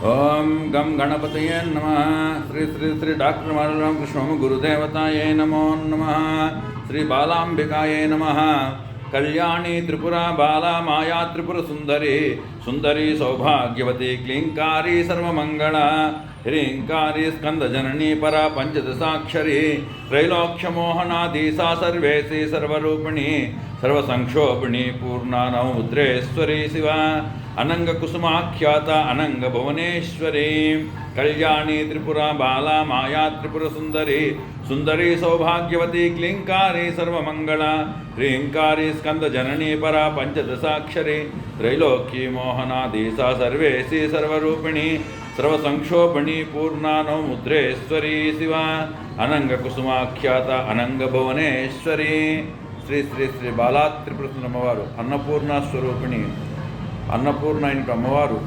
ఓం గం గణపతయే నమః. శ్రీ శ్రీ శ్రీ డాక్టర్ మాలరామకృష్ణ గురుదేవతాయే నమో నమః. శ్రీ బాలాంబికాయే నమః. కళ్యాణి త్రిపురా బాలా మాయా త్రిపుర సుందరి సుందరి సౌభాగ్యవతి క్లీంకారీ సర్వమంగళ హ్రీంకారీ స్కందజననీ పరా పంచదశాక్షరి त्रैलोक्यमोहनादी सा सर्वेशी सर्वरूपिणी सर्वसंक्षोभिणी पूर्णानमुद्रेश्वरी शिवा अनंगकुसुमाख्याता अनंगभुवनेश्वरी कल्याणी त्रिपुरा बाला माया त्रिपुर सुंदरी सुंदरी सौभाग्यवती क्लींकारी सर्वमंगला ह्रींकारी स्कंदजननी परा पंचदशाक्षरी त्रैलोक्यी मोहनादी सा सर्वेशी सर्वरूपिणी सर्वसंक्षोभिणी पूर्णानमुद्रेश्वरी शिवा अनंगकुसुमाख्यात अनंगभुवनेश्वरी శ్రీ శ్రీ శ్రీ బాలా త్రిపుర అమ్మవారు అన్నపూర్ణ స్వరూపిణి అన్నపూర్ణ అయిన అమ్మవారు